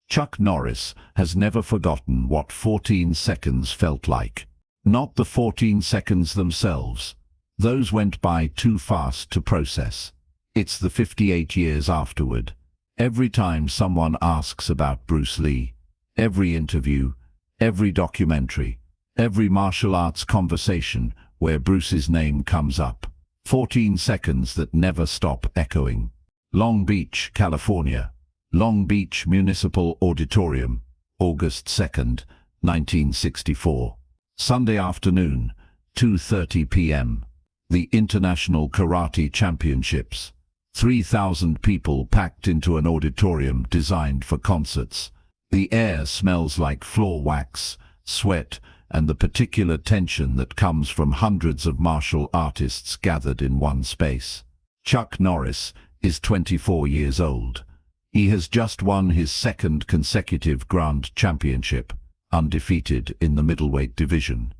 Chuck Norris has never forgotten what 14 seconds felt like. Not the 14 seconds themselves. Those went by too fast to process. It's the 58 years afterward. Every time someone asks about Bruce Lee, every interview, every documentary, every martial arts conversation where Bruce's name comes up. 14 seconds that never stop echoing. Long Beach, California. Long Beach Municipal Auditorium, August 2nd, 1964. Sunday afternoon, 2:30 p.m. The International Karate Championships. 3,000 people packed into an auditorium designed for concerts. The air smells like floor wax, sweat, and the particular tension that comes from hundreds of martial artists gathered in one space. Chuck Norris is 24 years old. He has just won his second consecutive Grand Championship, undefeated in the middleweight division.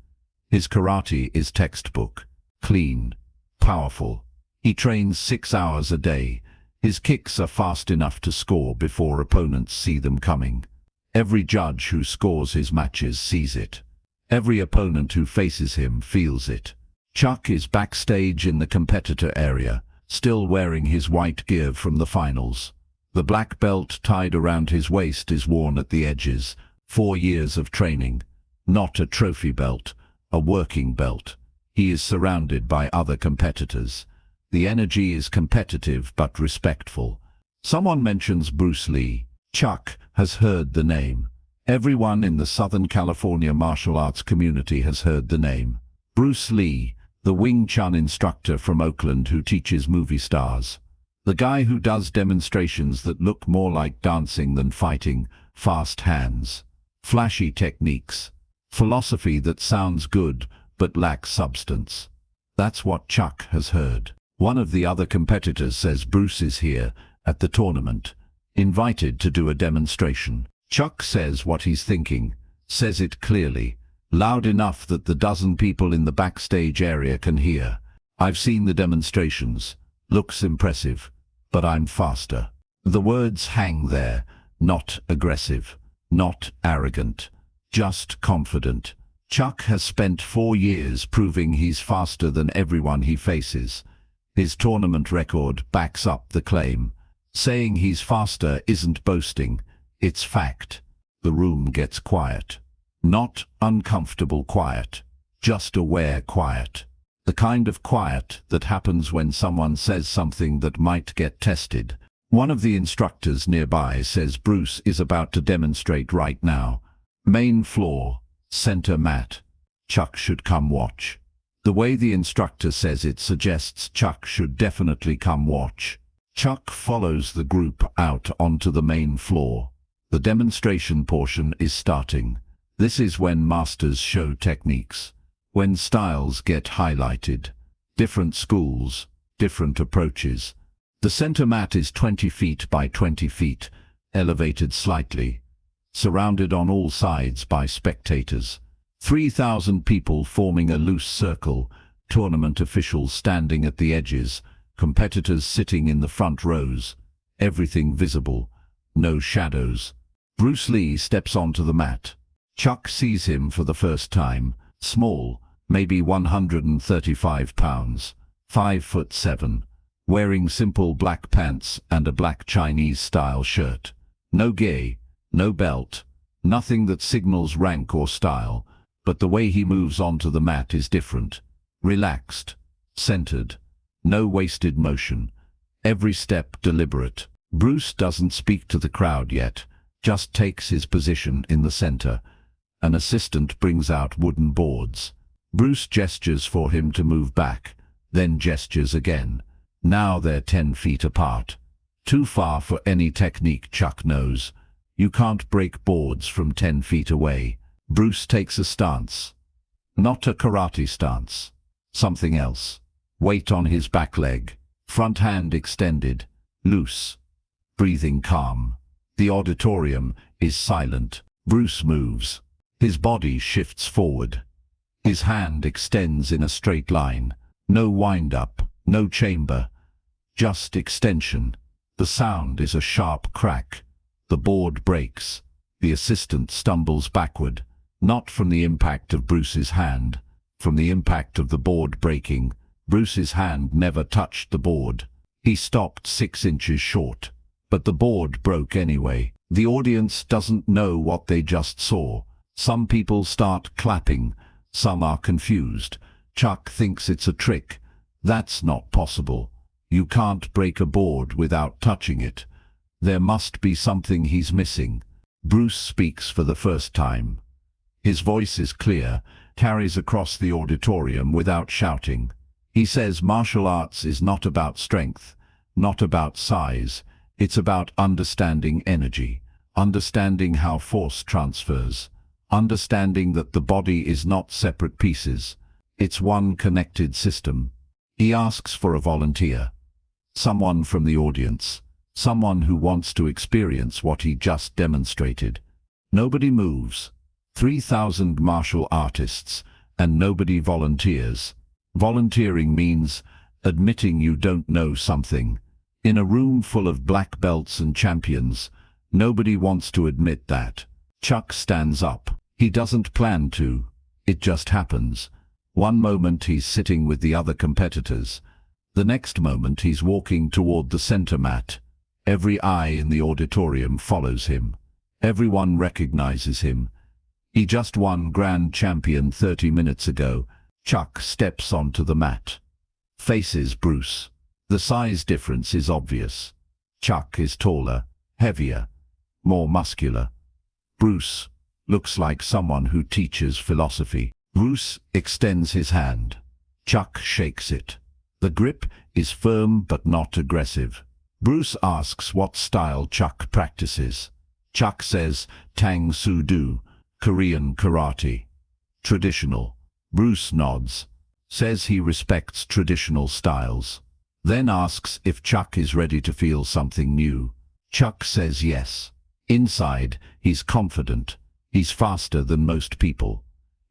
His karate is textbook, clean, powerful. He trains 6 hours a day. His kicks are fast enough to score before opponents see them coming. Every judge who scores his matches sees it. Every opponent who faces him feels it. Chuck is backstage in the competitor area, still wearing his white gear from the finals. The black belt tied around his waist is worn at the edges. 4 years of training. Not a trophy belt, a working belt. He is surrounded by other competitors. The energy is competitive but respectful. Someone mentions Bruce Lee. Chuck has heard the name. Everyone in the Southern California martial arts community has heard the name. Bruce Lee, the Wing Chun instructor from Oakland who teaches movie stars. The guy who does demonstrations that look more like dancing than fighting, fast hands, flashy techniques, philosophy that sounds good but lacks substance. That's what Chuck has heard. One of the other competitors says Bruce is here at the tournament, invited to do a demonstration. Chuck says what he's thinking, says it clearly, loud enough that the dozen people in the backstage area can hear. I've seen the demonstrations. Looks impressive, but I'm faster. The words hang there, not aggressive, not arrogant, just confident. Chuck has spent 4 years proving he's faster than everyone he faces. His tournament record backs up the claim. Saying he's faster isn't boasting, it's fact. The room gets quiet. Not uncomfortable quiet, just aware quiet. The kind of quiet that happens when someone says something that might get tested. One of the instructors nearby says Bruce is about to demonstrate right now. Main floor, center mat. Chuck should come watch. The way the instructor says it suggests Chuck should definitely come watch. Chuck follows the group out onto the main floor. The demonstration portion is starting. This is when masters show techniques. When styles get highlighted. Different schools, different approaches. The center mat is 20 feet by 20 feet, elevated slightly. Surrounded on all sides by spectators. 3,000 people forming a loose circle, tournament officials standing at the edges, competitors sitting in the front rows. Everything visible, no shadows. Bruce Lee steps onto the mat. Chuck sees him for the first time. Small, maybe 135 pounds, 5'7", wearing simple black pants and a black Chinese-style shirt. No gi, no belt, nothing that signals rank or style, but the way he moves onto the mat is different. Relaxed, centered, no wasted motion, every step deliberate. Bruce doesn't speak to the crowd yet, just takes his position in the center. An assistant brings out wooden boards. Bruce gestures for him to move back, then gestures again. Now they're 10 feet apart. Too far for any technique Chuck knows. You can't break boards from 10 feet away. Bruce takes a stance. Not a karate stance. Something else. Weight on his back leg. Front hand extended. Loose. Breathing calm. The auditorium is silent. Bruce moves. His body shifts forward. His hand extends in a straight line. No wind-up, no chamber. Just extension. The sound is a sharp crack. The board breaks. The assistant stumbles backward, not from the impact of Bruce's hand, from the impact of the board breaking. Bruce's hand never touched the board. He stopped 6 inches short. But the board broke anyway. The audience doesn't know what they just saw. Some people start clapping. Some are confused. Chuck thinks it's a trick. That's not possible. You can't break a board without touching it. There must be something he's missing. Bruce speaks for the first time. His voice is clear, carries across the auditorium without shouting. He says martial arts is not about strength, not about size. It's about understanding energy, understanding how force transfers, understanding that the body is not separate pieces. It's one connected system. He asks for a volunteer, someone from the audience, someone who wants to experience what he just demonstrated. Nobody moves. 3,000 martial artists, and nobody volunteers. Volunteering means admitting you don't know something. In a room full of black belts and champions, nobody wants to admit that. Chuck stands up. He doesn't plan to. It just happens. One moment he's sitting with the other competitors. The next moment he's walking toward the center mat. Every eye in the auditorium follows him. Everyone recognizes him. He just won Grand Champion 30 minutes ago. Chuck steps onto the mat. Faces Bruce. The size difference is obvious. Chuck is taller, heavier, more muscular. Bruce looks like someone who teaches philosophy. Bruce extends his hand. Chuck shakes it. The grip is firm but not aggressive. Bruce asks what style Chuck practices. Chuck says Tang Soo Do, Korean karate. Traditional. Bruce nods, says he respects traditional styles. Then asks if Chuck is ready to feel something new. Chuck says yes. Inside, he's confident. He's faster than most people.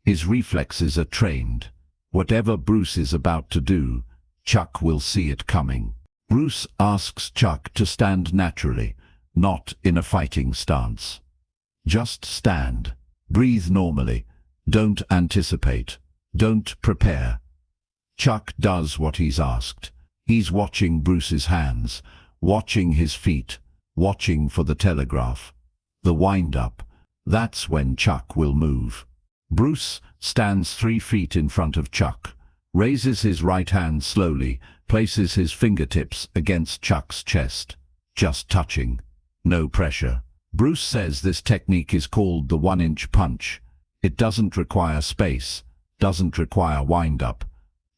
His reflexes are trained. Whatever Bruce is about to do, Chuck will see it coming. Bruce asks Chuck to stand naturally, not in a fighting stance. Just stand. Breathe normally. Don't anticipate. Don't prepare. Chuck does what he's asked. He's watching Bruce's hands, watching his feet, watching for the telegraph. The wind-up. That's when Chuck will move. Bruce stands 3 feet in front of Chuck, raises his right hand slowly, places his fingertips against Chuck's chest. Just touching. No pressure. Bruce says this technique is called the 1-inch punch. It doesn't require space, doesn't require wind-up,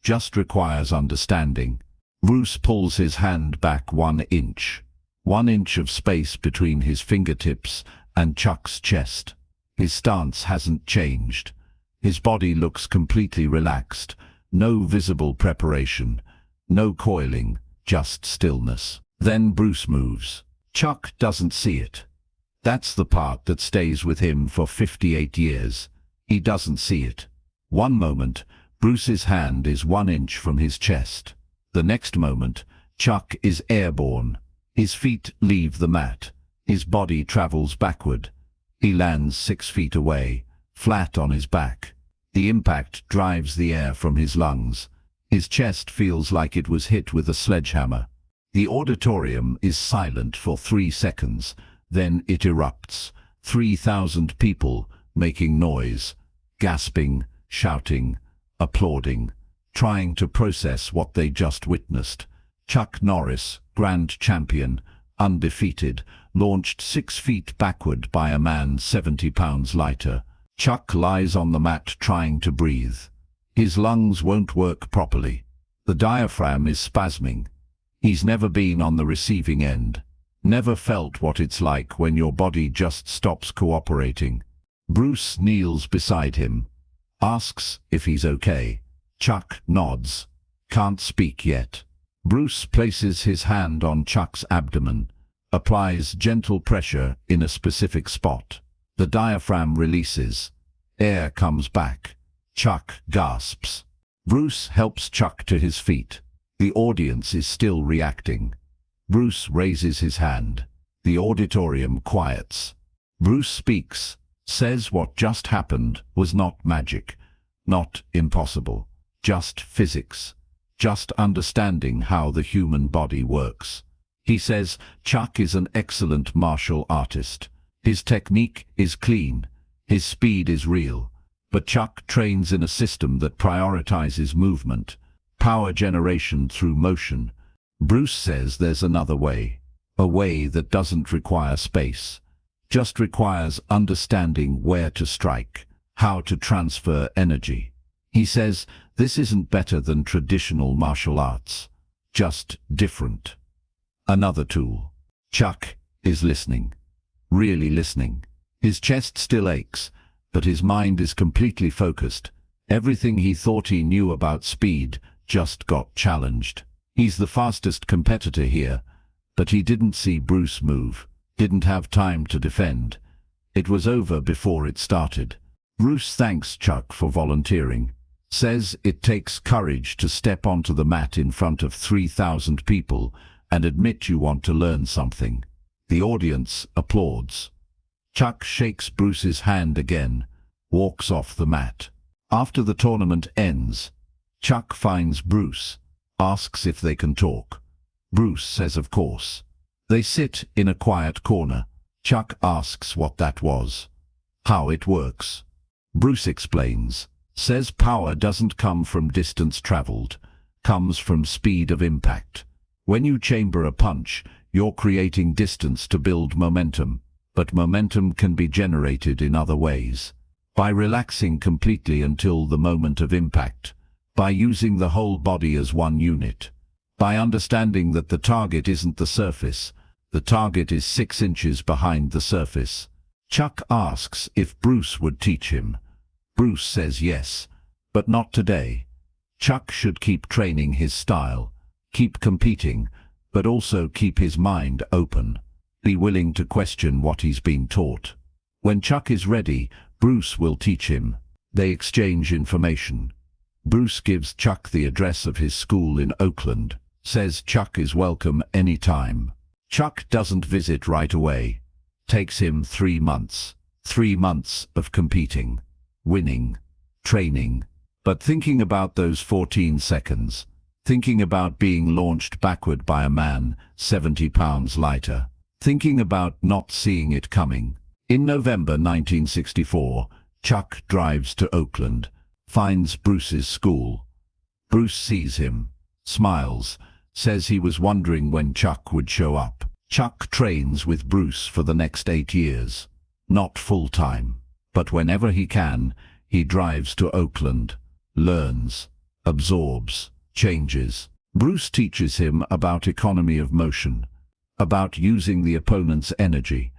just requires understanding. Bruce pulls his hand back 1 inch. 1 inch of space between his fingertips and Chuck's chest. His stance hasn't changed. His body looks completely relaxed. No visible preparation. No coiling, just stillness. Then Bruce moves. Chuck doesn't see it. That's the part that stays with him for 58 years. He doesn't see it. One moment, Bruce's hand is 1 inch from his chest. The next moment, Chuck is airborne. His feet leave the mat. His body travels backward. He lands 6 feet away, flat on his back. The impact drives the air from his lungs. His chest feels like it was hit with a sledgehammer. The auditorium is silent for 3 seconds. Then it erupts. 3,000 people making noise, gasping, shouting, applauding, trying to process what they just witnessed. Chuck Norris, Grand Champion, undefeated, launched 6 feet backward by a man 70 pounds lighter. Chuck lies on the mat trying to breathe. His lungs won't work properly. The diaphragm is spasming. He's never been on the receiving end. Never felt what it's like when your body just stops cooperating. Bruce kneels beside him. Asks if he's okay. Chuck nods. Can't speak yet. Bruce places his hand on Chuck's abdomen. Applies gentle pressure in a specific spot. The diaphragm releases. Air comes back. Chuck gasps. Bruce helps Chuck to his feet. The audience is still reacting. Bruce raises his hand. The auditorium quiets. Bruce speaks, says what just happened was not magic, not impossible, just physics, just understanding how the human body works. He says Chuck is an excellent martial artist. His technique is clean, his speed is real, but Chuck trains in a system that prioritizes movement, power generation through motion. Bruce says there's another way, a way that doesn't require space, just requires understanding where to strike, how to transfer energy. He says this isn't better than traditional martial arts, just different. Another tool. Chuck is listening, really listening. His chest still aches, but his mind is completely focused. Everything he thought he knew about speed just got challenged. He's the fastest competitor here, but he didn't see Bruce move, didn't have time to defend. It was over before it started. Bruce thanks Chuck for volunteering, says it takes courage to step onto the mat in front of 3,000 people and admit you want to learn something. The audience applauds. Chuck shakes Bruce's hand again, walks off the mat. After the tournament ends, Chuck finds Bruce, asks if they can talk. Bruce says of course. They sit in a quiet corner. Chuck asks what that was, how it works. Bruce explains, says power doesn't come from distance traveled, comes from speed of impact. When you chamber a punch, you're creating distance to build momentum, but momentum can be generated in other ways. By relaxing completely until the moment of impact, by using the whole body as one unit, by understanding that the target isn't the surface, the target is 6 inches behind the surface. Chuck asks if Bruce would teach him. Bruce says yes, but not today. Chuck should keep training his style, keep competing, but also keep his mind open, be willing to question what he's been taught. When Chuck is ready, Bruce will teach him. They exchange information. Bruce gives Chuck the address of his school in Oakland, says Chuck is welcome anytime. Chuck doesn't visit right away. Takes him 3 months. 3 months of competing, winning, training, but thinking about those 14 seconds, thinking about being launched backward by a man 70 pounds lighter, thinking about not seeing it coming. In November 1964, Chuck drives to Oakland, finds Bruce's school. Bruce sees him, smiles, says he was wondering when Chuck would show up. Chuck trains with Bruce for the next 8 years. Not full-time, but whenever he can, he drives to Oakland, learns, absorbs, changes. Bruce teaches him about economy of motion, about using the opponent's energy,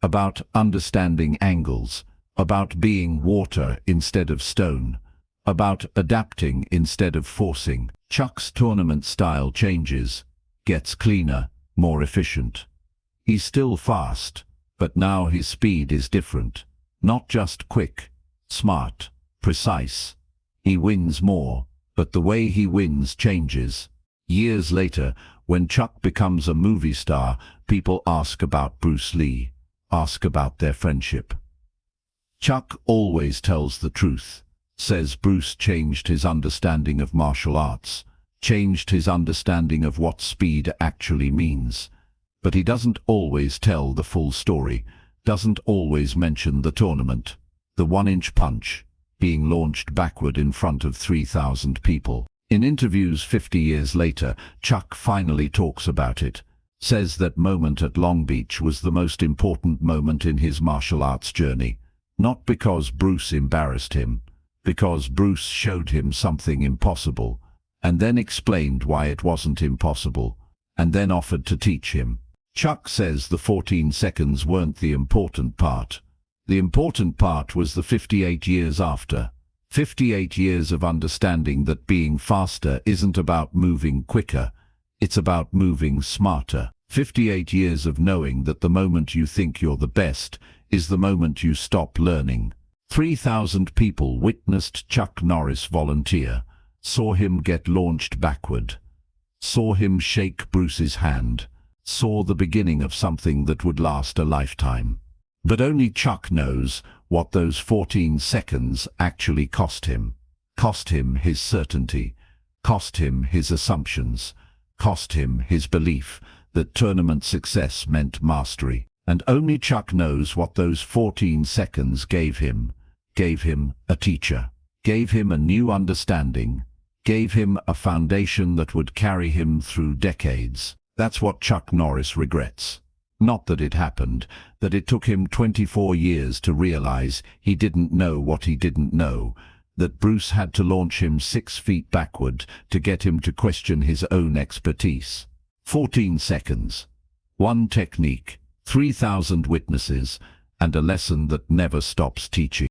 about understanding angles, about being water instead of stone, about adapting instead of forcing. Chuck's tournament style changes, gets cleaner, more efficient. He's still fast, but now his speed is different. Not just quick, smart, precise. He wins more, but the way he wins changes. Years later, when Chuck becomes a movie star, people ask about Bruce Lee, ask about their friendship. Chuck always tells the truth, says Bruce changed his understanding of martial arts, changed his understanding of what speed actually means. But he doesn't always tell the full story, doesn't always mention the tournament, the 1-inch punch, being launched backward in front of 3,000 people. In interviews 50 years later, Chuck finally talks about it, says that moment at Long Beach was the most important moment in his martial arts journey, not because Bruce embarrassed him, because Bruce showed him something impossible, and then explained why it wasn't impossible, and then offered to teach him. Chuck says the 14 seconds weren't the important part. The important part was the 58 years after. 58 years of understanding that being faster isn't about moving quicker, it's about moving smarter. 58 years of knowing that the moment you think you're the best is the moment you stop learning. 3,000 people witnessed Chuck Norris volunteer, saw him get launched backward, saw him shake Bruce's hand, saw the beginning of something that would last a lifetime. But only Chuck knows what those 14 seconds actually cost him. Cost him his certainty, cost him his assumptions, cost him his belief that tournament success meant mastery. And only Chuck knows what those 14 seconds gave him. Gave him a teacher, gave him a new understanding, gave him a foundation that would carry him through decades. That's what Chuck Norris regrets. Not that it happened, that it took him 24 years to realize he didn't know what he didn't know, that Bruce had to launch him 6 feet backward to get him to question his own expertise. 14 seconds, one technique, 3,000 witnesses, and a lesson that never stops teaching.